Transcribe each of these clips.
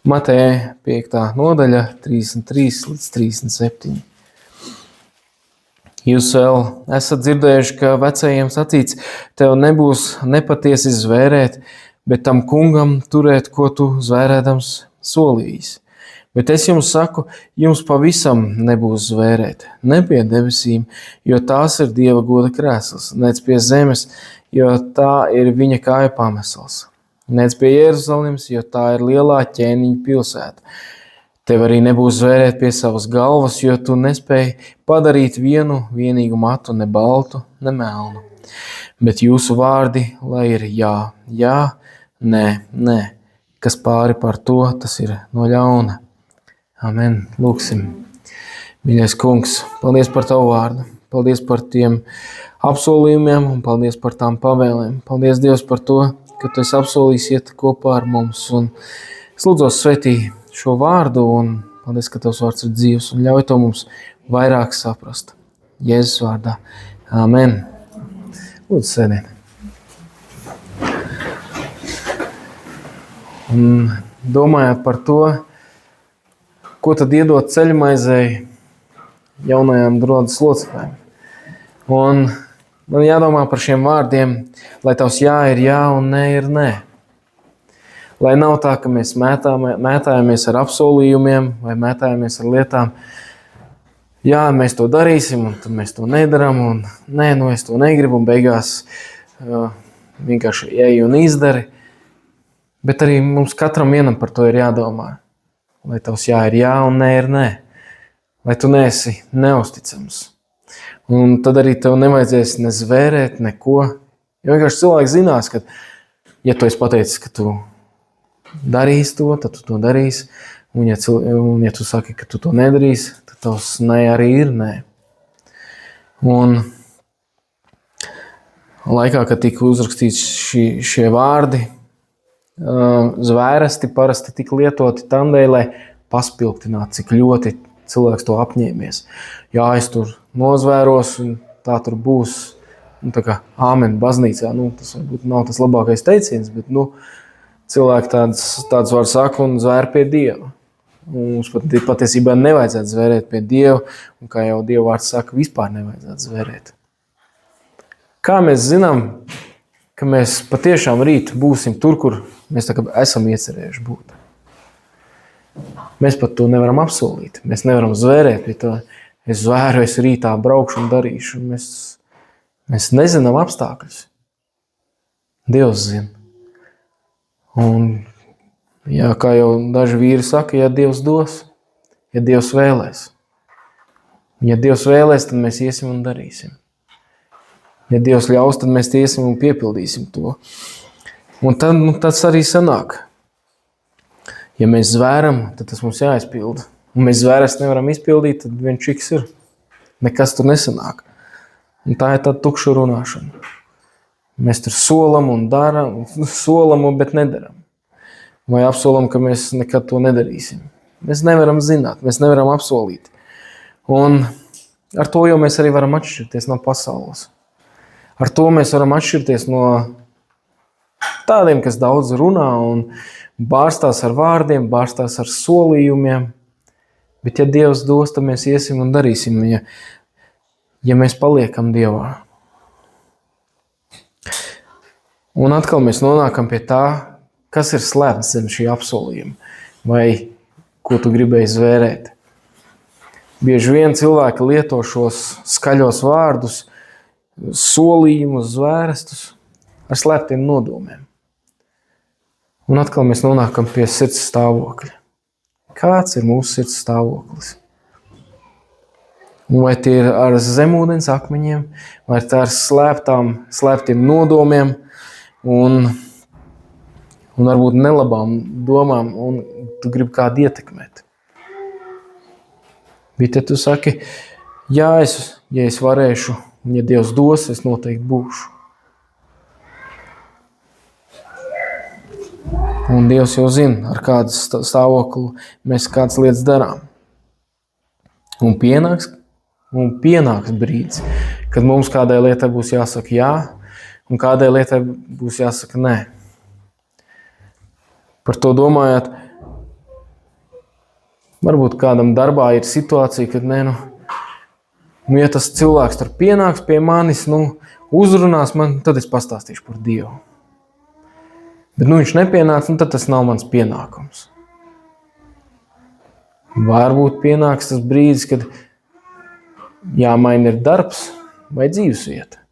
Mateja 5. nodaļa, 33 līdz 37. Jūs vēl esat dzirdējuši, ka vecajiem sacīts, tev nebūs nepatiesi zvērēt, bet tam kungam turēt, ko tu zvērēdams solījis. Bet es jums saku, jums pavisam nebūs zvērēt, ne pie debesīm, jo tās ir Dieva goda krēsls, nec pie zemes, jo tā ir viņa kāja pamesls, nec pie Jeruzalemes, jo tā ir lielā ķēniņa pilsēta. Tev arī nebūs zvērēt pie savas galvas, jo tu nespēji padarīt vienu vienīgu matu, ne baltu, ne melnu. Bet jūsu vārdi, lai ir jā, jā, nē, nē, kas pāri par to, tas ir no ļauna. Amen. Lūksim. Mīļais kungs, paldies par tavu vārdu. Paldies par tiem apsolījumiem un paldies par tām pavēlēm. Paldies, Dievs, par to, ka tu esi apsolījis iet kopā ar mums. Un es lūdzos svētī šo vārdu un paldies, ka tavs vārds ir dzīvs un ļauj to mums vairāk saprast. Jēzus vārdā. Amen. Lūdzu, sēdiet. Un domājot par to, ko tad iedot ceļmaizei jaunajām draudzes locekļiem. Un man jādomā par šiem vārdiem, lai tavs jā ir jā un nē ir nē. Lai nav tā, ka mēs mētājamies ar apsolījumiem vai mētājamies ar lietām. Jā, mēs to darīsim un tad mēs to nedaram un nē, es to negribu un beigās vienkārši ej un izdari. Bet arī mums katram vienam par to ir jādomā. Lai tavs jā ir jā un nē ir nē. Lai tu neesi neusticams. Un tad arī tev nevajadzēs ne zvērēt, neko. Jo vienkārši cilvēks zinās, ka, ja tu esi pateicis, ka tu darīsi to, tad tu to darīsi. Un ja tu saki, ka tu to nedarīsi, tad tavs nē arī ir nē. Un laikā, kad tika uzrakstīts šie vārdi, zvērsti parasti tika lietoti tādēļ, lai paspilgtinātu, cik ļoti cilvēks to apņēmies. Jā, es tur nozvēros un tā tur būs. Tā kā āmen baznīcā, tas varbūt nav tas labākais teiciens, bet cilvēki tāds var saka un zvēr pie Dieva. Un mums patiesībā nevajadzētu zvērēt pie Dieva, un kā jau Dieva vārds saka, vispār nevajadzētu zvērēt. Kā mēs zinām, ka mēs patiešām rīt būsim tur, kur mēs esam iecerējuši būt. Mēs pat to nevaram apsolīt. Mēs nevaram zvērēt pie to. Es zvēru, es rītā braukšu un darīšu. Mēs nezinām apstākļus. Dievs zina. Un, jā, kā jau daži vīri saka, ja Dievs dos, ja Dievs vēlēs. Ja Dievs vēlēs, tad mēs iesim un darīsim. Ja Dievs ļaus, tad mēs iesim un piepildīsim to. Un tad tas arī sanāk. Ja mēs zvēram, tad tas mums jāizpilda. Un mēs zvēres nevaram izpildīt, tad viens čiks ir. Nekas tur nesanāk. Un tā ir tāda tukša runāšana. Mēs tur solam un daram, bet nedaram. Vai apsolam, ka mēs nekad to nedarīsim. Mēs nevaram zināt, mēs nevaram apsolīt. Un ar to jau mēs arī varam atšķirties no pasaules. Ar to mēs varam atšķirties no tādiem, kas daudz runā un bārstās ar vārdiem, bārstās ar solījumiem. Bet ja Dievs dos, tad mēs iesim un darīsim, ja mēs paliekam Dievā. Un atkal mēs nonākam pie tā, kas ir slēpts zem šī apsolījuma, vai ko tu gribēji zvērēt. Bieži vien cilvēki lieto šos skaļos vārdus, solījumus, zvērestus ar slēptiem nodomiem. Un atkal mēs nonākam pie sirds stāvokļa. Kāds ir mūsu sirds stāvoklis? Un vai tie ir ar zemūdens akmeņiem, vai tā ar slēptiem nodomiem un varbūt nelabām domām, un tu gribi kādu ietekmēt. Bet ja tu saki, ja es varēšu, un ja Dievs dos, es noteikti būšu. Un Dievs jau zina, ar kādu stāvokli mēs kādas lietas darām. Un pienāks brīdis, kad mums kādai lietai būs jāsaka jā, un kādai lietai būs jāsaka nē. Par to domājot, Varbūt kādam darbā ir situācija, kad ja tas cilvēks tur pienāks pie manis, uzrunās man, tad es pastāstīšu par Dievu. Bet viņš nepienāks, tad tas nav mans pienākums. Varbūt pienāks tas brīdis, kad jāmaina ir darbs vai dzīvesvieta.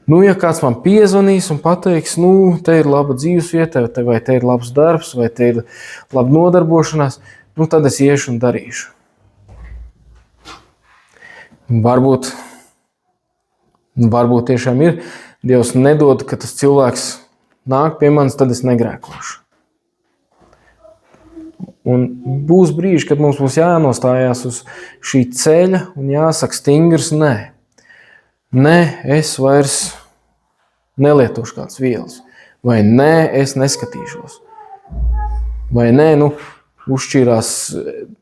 Ja kāds man piezvanīs un pateiks, te ir laba dzīvesvieta, vai te ir labs darbs, vai te ir laba nodarbošanās, tad es iešu un darīšu. Varbūt tiešām ir. Dievs nedod, ka tas cilvēks nāk pie manis, tad es negrēkošu. Un būs brīži, kad mums būs jānostājās uz šī ceļa un jāsaka stingrs nē. Nē, es vairs nelietošu kādas vielas. Vai nē, es neskatīšos. Vai nē, uzšķīrās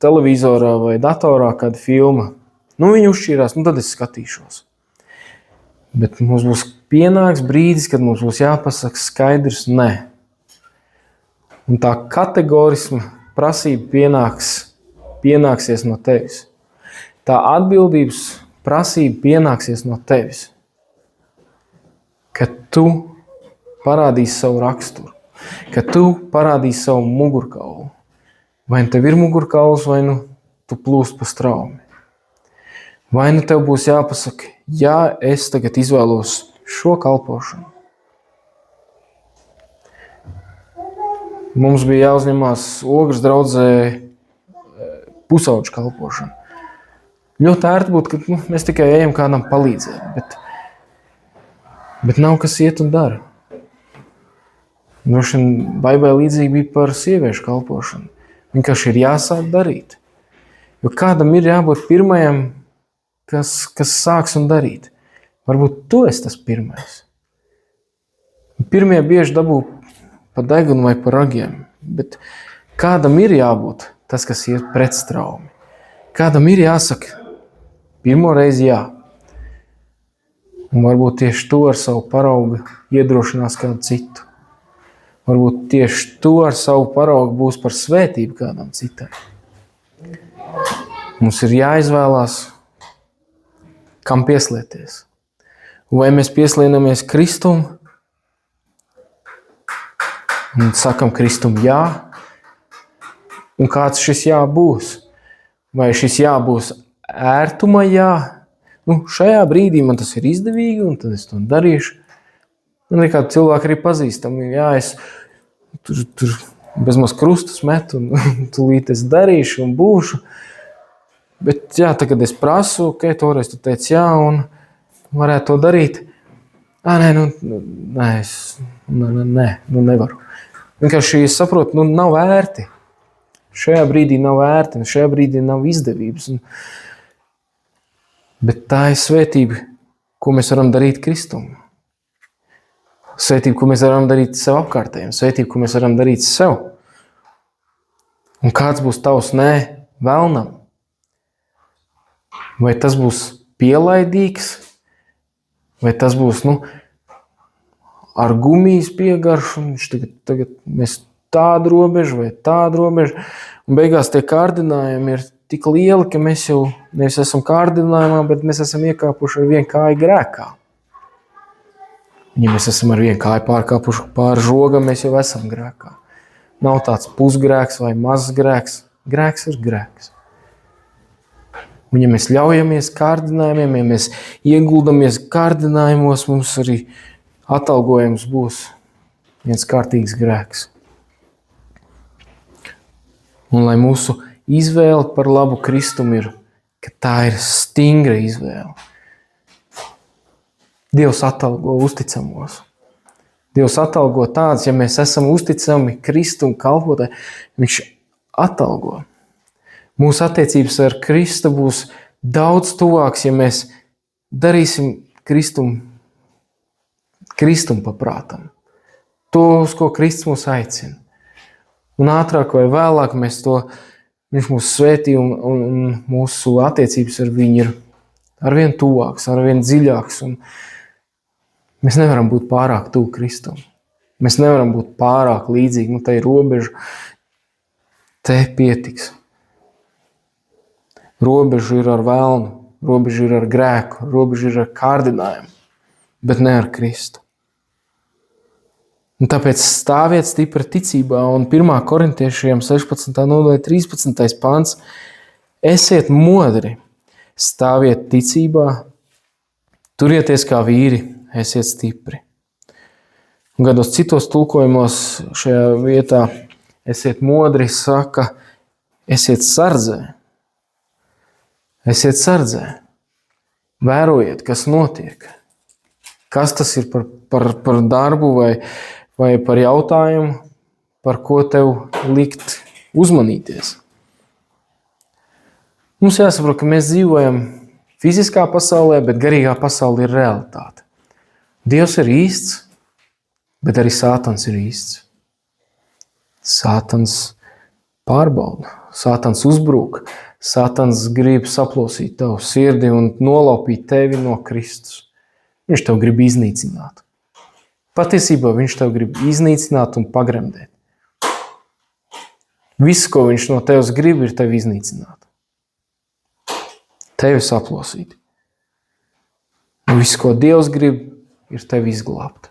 televizorā vai datorā kāda filma. Viņi uzšķīrās, tad es skatīšos. Bet mums būs pienāks brīdis, kad mums būs jāpasaka skaidrs nē. Un tā kategorisma prasība pienāksies no tevis. Tā atbildības prasība pienāksies no tevis. Ka tu parādīsi savu raksturu. Ka tu parādīsi savu mugurkaulu. Vai tev ir mugurkauls, vai tu plūst pa straumi. Vai tev būs jāpasaka, ja es tagad izvēlos šo kalpošanu. Mums bija jāuzņemās Ogres draudzē pusauģu kalpošanu. Ļoti ērti būtu, ka mēs tikai ejam kādam palīdzēt, bet nav kas iet un dara. Droši vien Baibelē līdzīgi bija par sieviešu kalpošanu. Vienkārši ir jāsāk darīt. Jo kādam ir jābūt pirmajam, kas sāks un darīt. Varbūt tu esi tas pirmais. Pirmie bieži dabū pa degunu vai pa ragiem, bet kādam ir jābūt tas, kas ir pretstraumi. Kādam ir jāsaka pirmo reizi jā. Un varbūt tieši to ar savu paraugu iedrošinās kādu citu. Varbūt tieši to ar savu paraugu būs par svētību kādam citam. Mums ir jāizvēlās, kam pieslieties. Vai mēs pieslienamies Kristum un sakam Kristum jā, un kāds šis jā būs? Vai šis jā būs ērtuma jā? Šajā brīdī man tas ir izdevīgi, un tad es to darīšu. Man ir kādi cilvēki arī pazīstami. Jā, es tur bezmaz krustus metu, un tūlīt es darīšu un būšu. Bet jā, tagad es prasu, toreiz tu teici jā, un varētu to darīt. Nevaru. Vienkārši es saprotu, nav ērti. Šajā brīdī nav ērti, un šajā brīdī nav izdevības. Bet tā ir svētība, ko mēs varam darīt Kristum. Svētība, ko mēs varam darīt sev apkārtējiem. Svētība, ko mēs varam darīt sev. Un kāds būs tavs nē vēlnam? Vai tas būs pielaidīgs? Vai tas būs, ar gumijas piegaršu? Tagad mēs tādu robežu vai tādu robežu. Un beigās tie kārdinājumi ir tik lieli, ka mēs jau nevis esam kārdinājumā, bet mēs esam iekāpuši ar vienu kāju grēkā. Ja mēs esam ar vienu kāju pārkāpuši pāri žogam, mēs jau esam grēkā. Nav tāds pusgrēks vai mazs grēks. Grēks ir grēks. Un ja mēs ļaujamies kārdinājumiem, ja mēs ieguldamies kārdinājumos, mums arī atalgojums būs viens kārtīgs grēks. Un lai mūsu izvēle par labu Kristumu ir, ka tā ir stingra izvēle. Dievs atalgo uzticamos. Dievs atalgo tādus, ja mēs esam uzticami Kristumu kalpotāji, viņš atalgo. Mūsu attiecības ar Kristu būs daudz tuvāks, ja mēs darīsim Kristumu paprātam. To, uz ko Kristus mūs aicina. Un ātrāk vai vēlāk viņš mūs svētī un mūsu attiecības ar viņu ir arvien tuvāks, arvien dziļāks. Un mēs nevaram būt pārāk tuvu Kristum. Mēs nevaram būt pārāk līdzīgi. Te ir robeža. Te pietiks. Robeža ir ar velnu, robeža ir ar grēku, robeža ir ar kārdinājumu, bet ne ar Kristu. Un tāpēc stāviet stipri ticībā, un 1. korintiešiem 16. nodaļa 13. pants. Esiet modri, stāviet ticībā, turieties kā vīri, esiet stipri. Un kādos citos tulkojumos šajā vietā esiet modri saka, esiet sardzē. Esiet sardzē. Vērojiet, kas notiek. Kas tas ir par darbu vai par jautājumu, par ko tev likt uzmanīties. Mums jāsaprot, ka mēs dzīvojam fiziskā pasaulē, bet garīgā pasaule ir realitāte. Dievs ir īsts, bet arī Sātans ir īsts. Sātans pārbauda, Sātans uzbrūk, Sātans grib saplosīt tavu sirdi un nolaupīt tevi no Kristus. Viņš tev grib iznīcināt. Patiesībā viņš tev grib iznīcināt un pagremdēt. Viss, ko viņš no tevis grib, ir tevi iznīcināt. Tevi saplosīt. Un viss, ko Dievs grib, ir tevi izglābt.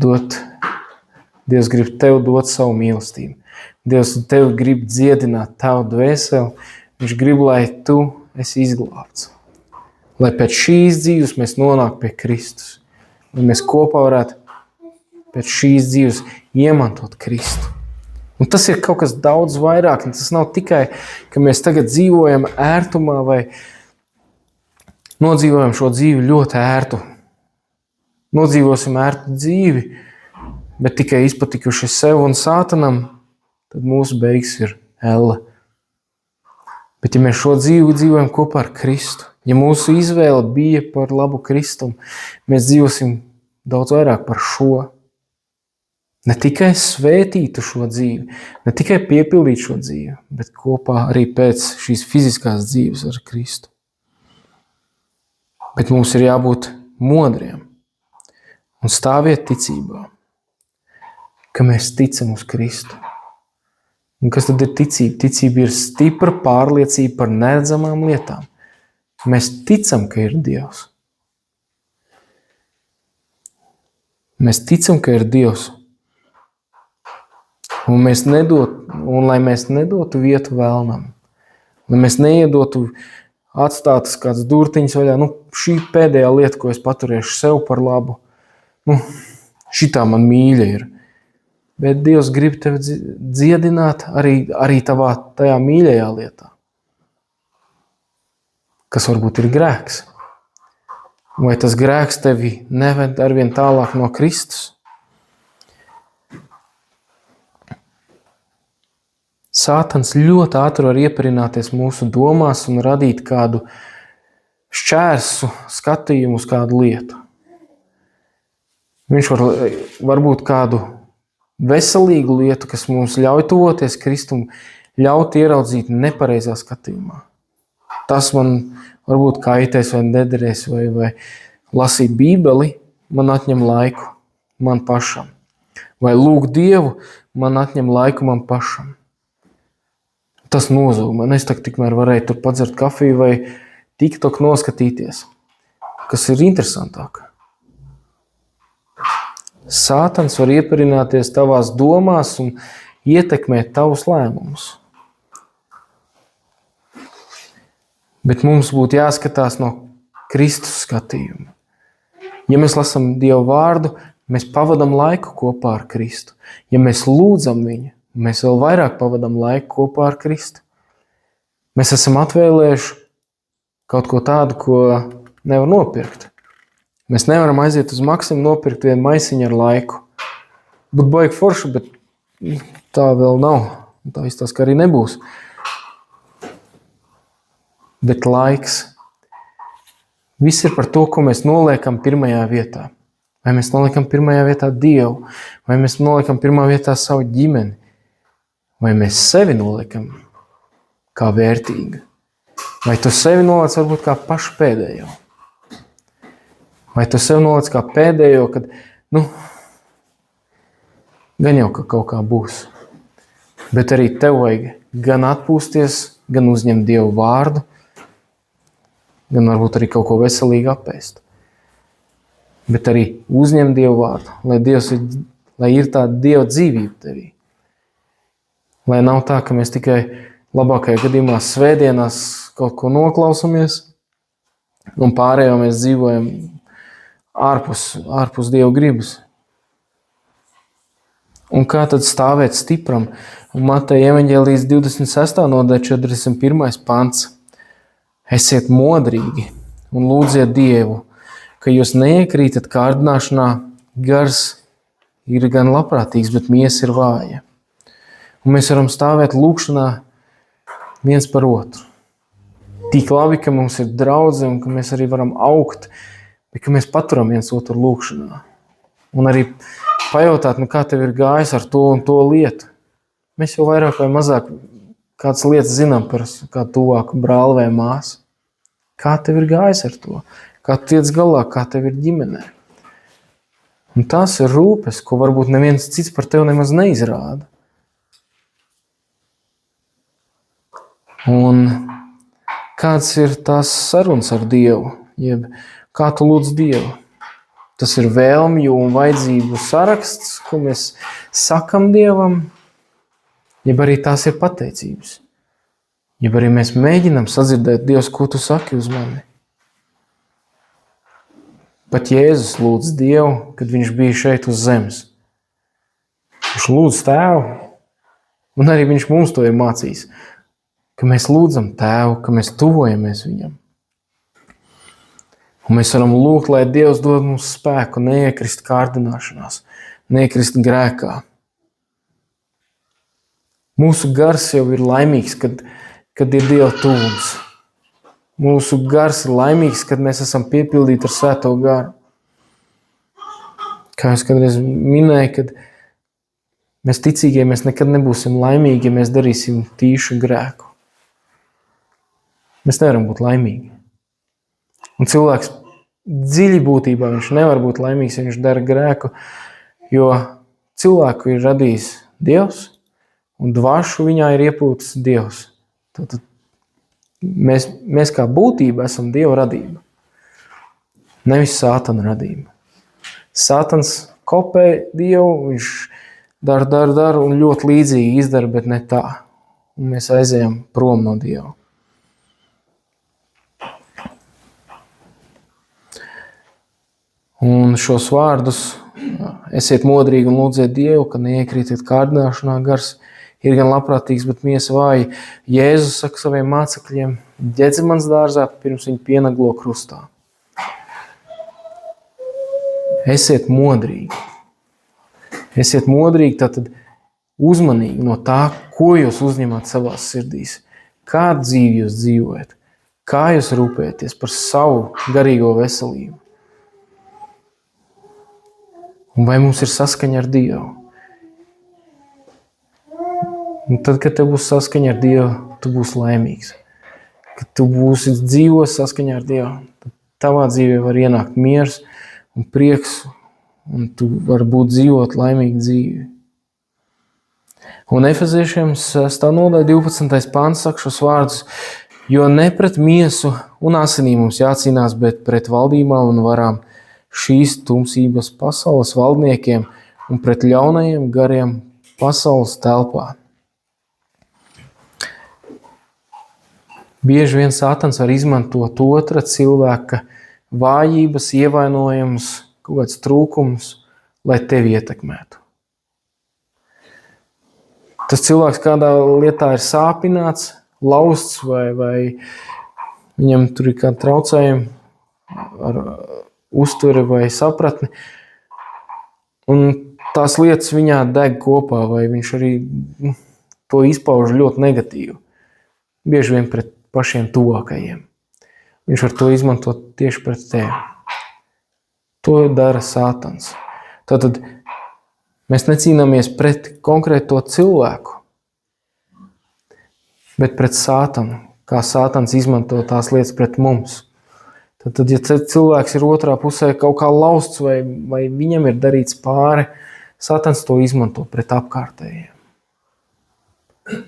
Dievs grib tev dot savu mīlestību. Dievs tev grib dziedināt tavu dvēseli. Viņš grib, lai tu esi izglābts. Lai pēc šīs dzīves mēs nonāktu pie Kristus. Lai mēs kopā varētu pēc šīs dzīves iemantot Kristu. Un tas ir kaut kas daudz vairāk. Tas nav tikai, ka mēs tagad dzīvojam ērtumā vai nodzīvojam šo dzīvi ļoti ērtu. Nodzīvosim ērtu dzīvi, bet tikai izpatikuši sev un Sātanam, tad mūsu beigas ir elle. Bet ja mēs šo dzīvi dzīvojam kopā ar Kristu, ja mūsu izvēle bija par labu Kristum, mēs dzīvosim daudz vairāk par šo. Ne tikai svētītu šo dzīvi, ne tikai piepildīt šo dzīvi, bet kopā arī pēc šīs fiziskās dzīves ar Kristu. Bet mums ir jābūt modriem un stāviet ticībā, ka mēs ticam uz Kristu. Un kas tad ir ticība? Ticība ir stipra pārliecība par neredzamām lietām. Mēs ticam, ka ir Dievs. Mēs ticam, ka ir Dievs. Un lai mēs nedotu vietu vēlnam, lai mēs neiedotu atstātas kāds durtiņas vaļā, šī pēdējā lieta, ko es paturēšu sev par labu, šitā man mīļa ir. Bet Dievs grib tevi dziedināt arī tavā tajā mīļajā lietā, kas varbūt ir grēks. Vai tas grēks tevi neved arvien tālāk no Kristus? Sātans ļoti ātri var ieparināties mūsu domās un radīt kādu šķērsu skatījumu uz kādu lietu. Viņš varbūt kādu veselīgu lietu, kas mums ļauj tuvoties Kristum, ļaut ieraudzīt nepareizā skatījumā. Tas man varbūt kaitēs vai nederēs vai lasīt Bībeli, man atņem laiku man pašam. Vai lūgt Dievu, man atņem laiku man pašam. Tas nozūg man. Es tikmēr varēju tur padzert kafiju vai TikTok noskatīties, kas ir interesantāk. Sātans var ieparināties tavās domās un ietekmēt tavus lēmumus. Bet mums būtu jāskatās no Kristus skatījuma. Ja mēs lasām Dievu vārdu, mēs pavadam laiku kopā ar Kristu. Ja mēs lūdzam viņu, mēs vēl vairāk pavadam laiku kopā ar Kristu. Mēs esam atvēlējuši kaut ko tādu, ko nevar nopirkt. Mēs nevaram aiziet uz Maksimu nopirkt vienu maisiņu ar laiku. Būtu baigi forši, bet tā vēl nav. Tā izstās, ka arī nebūs. Bet laiks. Viss ir par to, ko mēs noliekam pirmajā vietā. Vai mēs noliekam pirmajā vietā Dievu, vai mēs noliekam pirmā vietā savu ģimeni, vai mēs sevi noliekam kā vērtīgu, vai tu sevi noliec varbūt kā pašu pēdējo, vai tu sevi noliec kā pēdējo, kad, gan jau ka kaut kā būs, bet arī tev vajag gan atpūsties gan uzņemt Dievu vārdu, gan varbūt arī kaut ko veselīgi apēst. Bet arī uzņemt Dievu vārdu, lai ir tā Dieva dzīvība tevī. Lai nav tā, ka mēs tikai labākajā gadījumā svētdienās kaut ko noklausamies un pārējo mēs dzīvojam ārpus Dieva gribas. Un kā tad stāvēt stipram? Un Mateja evaņģēlijas 26. nodaļa 41. pants. Esiet modrīgi un lūdziet Dievu, ka jūs neiekrītat kārdināšanā, gars ir gan labprātīgs, bet miesa ir vāja. Un mēs varam stāvēt lūkšanā viens par otru. Tik labi, ka mums ir draudze un ka mēs arī varam augt, bet ka mēs paturam viens otru lūkšanā. Un arī pajautāt, kā tev ir gājis ar to un to lietu. Mēs jau vairāk vai mazāk kādas lietas zinām par kādu tuvāku brāli vai māsu. Kā tev ir gājis ar to? Kā tu tiec galā? Kā tev ir ģimenē? Un tās ir rūpes, ko varbūt neviens cits par tevi nemaz neizrāda. Un kāds ir tās sarunas ar Dievu? Jeb kā tu lūdz Dievu? Tas ir vēlmju un vajadzību saraksts, ko mēs sakam Dievam, jeb arī tās ir pateicības. Jeb arī mēs mēģinam sadzirdēt, Dievs, ko tu saki uz mani. Pat Jēzus lūdz Dievu, kad viņš bija šeit uz zemes. Viņš lūdz Tēvu, un arī viņš mums to ir mācījis, ka mēs lūdzam Tēvu, ka mēs tuvojamies viņam. Un mēs varam lūgt, lai Dievs dod mums spēku neiekrist kārdināšanās, neiekrist grēkā. Mūsu gars jau ir laimīgs, kad ir Dieva tuvums. Mūsu gars ir laimīgs, kad mēs esam piepildīti ar Svēto garu. Kā es kādreiz minēju, kad mēs ticīgie, mēs nekad nebūsim laimīgi, ja mēs darīsim tīšu grēku. Mēs nevaram būt laimīgi. Un cilvēks dziļi būtībā viņš nevar būt laimīgs, ja viņš dara grēku, jo cilvēku ir radījis Dievs un dvašu viņā ir iepūtis Dievs. Tad mēs kā būtība esam Dieva radība, nevis Sātana radība. Sātans kopē Dievu, viņš dara un ļoti līdzīgi izdara, bet ne tā. Un mēs aizējam prom no Dieva. Un šos vārdus, esiet modrīgi un lūdziet Dievu, ka neiekrītiet kārdināšanā, gars ir gan labprātīgs, bet miesa vāja. Jēzus saka saviem mācekļiem Ģetsemans dārzā, pirms viņi pienaglo krustā. Esiet modrīgi. Esiet modrīgi, tātad uzmanīgi no tā, ko jūs uzņemat savās sirdīs. Kādu dzīvi jūs dzīvojat? Kā jūs rūpēties par savu garīgo veselību? Un vai mums ir saskaņa ar Dievu? Un tad, kad tev būs saskaņa ar Dievu, tu būsi laimīgs. Kad tu būsi dzīvos saskaņā ar Dievu, tad tavā dzīvē var ienākt miers un prieks, un tu vari būt dzīvot laimīgu dzīvi. Un Efeziešiem 6. nodaļa 12. pāns saka šos vārdus, jo ne pret miesu un asinīm mums jācīnās, bet pret valdībām un varām, šīs tumsības pasaules valdniekiem un pret ļaunajiem gariem pasaules telpā. Bieži vien Sātans var izmantot otra cilvēka vājības, ievainojumus, kaut kāds trūkums, lai tevi ietekmētu. Tas cilvēks kādā lietā ir sāpināts, lausts vai viņam tur ir kādi traucējumi ar uztveri vai sapratni, un tās lietas viņā deg kopā, vai viņš arī to izpauž ļoti negatīvi. Bieži vien pret pašiem tuvākajiem. Viņš var to izmantot tieši pret tevi. To dara Sātans. Tātad mēs necīnāmies pret konkrēto cilvēku, bet pret Sātanu, kā Sātans izmanto tās lietas pret mums. Tad, ja cilvēks ir otrā pusē kaut kā lausts vai viņam ir darīts pāri, Sātans to izmanto pret apkārtējiem.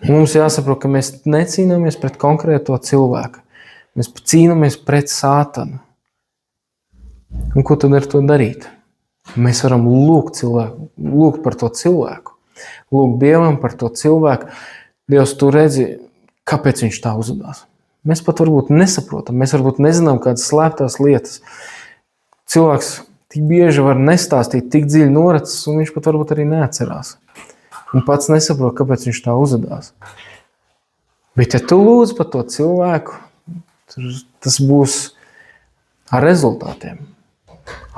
Mums jāsaprot, ka mēs necīnāmies pret konkrēto cilvēku. Mēs cīnāmies pret Sātanu. Un ko tad ar to darīt? Mēs varam lūgt par to cilvēku. Lūgt Dievam par to cilvēku. Dievs, tu redzi, kāpēc viņš tā uzvedās. Mēs pat varbūt nesaprotam, mēs varbūt nezinām kādas slēptās lietas. Cilvēks tik bieži var nestāstīt tik dziļi noracis, un viņš pat varbūt arī neatcerās. Un pats nesaprot, kāpēc viņš tā uzvedās. Bet ja tu lūdz par to cilvēku, tas būs ar rezultātiem.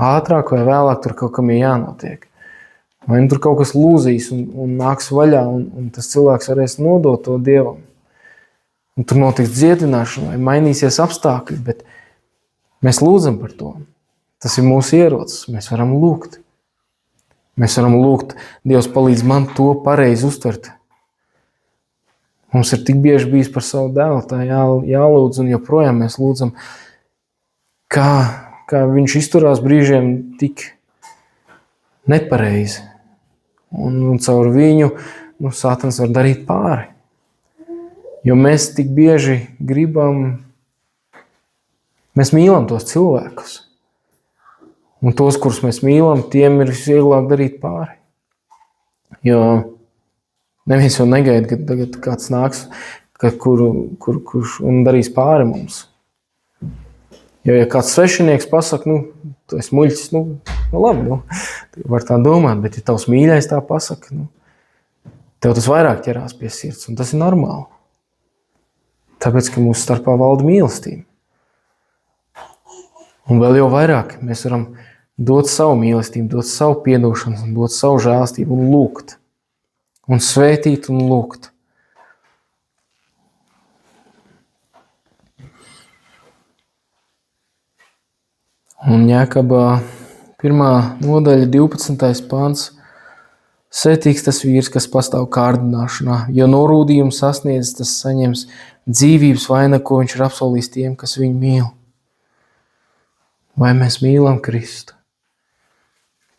Ātrāk vai vēlāk tur kaut kam ir jānotiek. Vai tur kaut kas lūzīs un nāks vaļā, un tas cilvēks varēs nodot to Dievam. Un tur notiks dziedināšana, vai mainīsies apstākļi, bet mēs lūdzam par to. Tas ir mūsu ierocis, mēs varam lūgt. Mēs varam lūgt, Dievs palīdz man to pareizi uztvert. Mums ir tik bieži bijis par savu dēlu, tā jālūdz, un joprojām mēs lūdzam, kā viņš izturās brīžiem tik nepareizi. Un caur viņu Sātans var darīt pāri. Jo mēs tik bieži mēs mīlam tos cilvēkus. Un tos, kurus mēs mīlam, tiem ir vieglāk darīt pāri. Jo neviens jau negaida, ka tagad kāds nāks, kurš un darīs pāri mums. Jo, ja kāds svešinieks pasaka, tu esi muļķis, labi, var tā domāt, bet ja tavs mīļais tā pasaka, tev tas vairāk ķerās pie sirds, un tas ir normāli. Tāpēc, ka mūsu starpā valda mīlestība. Un vēl jau vairāk mēs varam dot savu mīlestību, dot savu piedošanas, dot savu žēlstību un lūgt. Un svētīt un lūgt. Un Jākaba 1. nodaļa 12. pāns. Svētīgs tas vīrs, kas pastāv kārdināšanā, jo norūdījumu sasniedz, tas saņems dzīvības vainagu, ko viņš ir apsolījis tiem, kas viņu mīl. Vai mēs mīlam Kristu?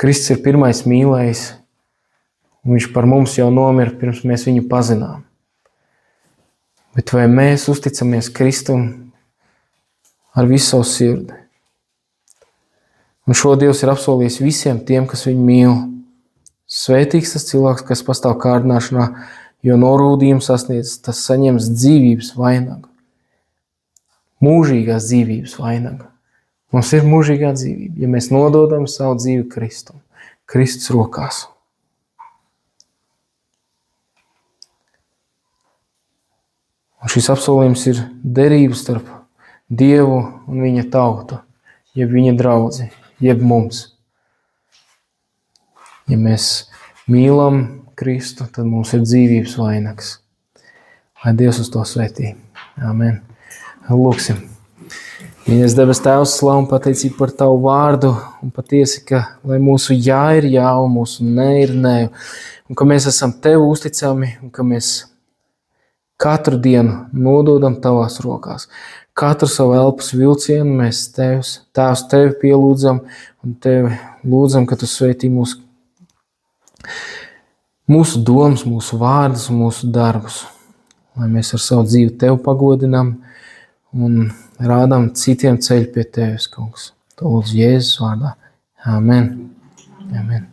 Kristus ir pirmais mīlējs, un viņš par mums jau nomira, pirms mēs viņu pazinām. Bet vai mēs uzticamies Kristum ar visu savu sirdi? Un šo Dievs ir apsolījis visiem tiem, kas viņu mīl. Svētīgs tas cilvēks, kas pastāv kārdināšanā, jo norūdījumu sasniedz, tas saņems dzīvības vainagu. Mūžīgās dzīvības vainagu. Mums ir mūžīgā dzīvība, ja mēs nododam savu dzīvi Kristum, Kristus rokās. Un šis apsolījums ir derības starp Dievu un viņa tautu, jeb viņa draudzi, jeb mums. Ja mēs mīlam Kristu, tad mums ir dzīvības vainags. Lai Dievs uz to svētī. Amen. Lūksim. Mīļais debes Tēvs, slavu un pateicību par Tavu vārdu, un patiesi, ka lai mūsu jā ir jā, un mūsu nē ir nē, un ka mēs esam Tev uzticami, un ka mēs katru dienu nododam Tavās rokās. Katru savu elpas vilcienu mēs Tēvs Tevi pielūdzam, un Tevi lūdzam, ka Tu svētī mūsu domas, mūsu vārdus un mūsu darbus, lai mēs ar savu dzīvi Tev pagodinām un rādām citiem ceļu pie Tevis, kungs. To lūdzu Jēzus vārdā. Amen. Amen.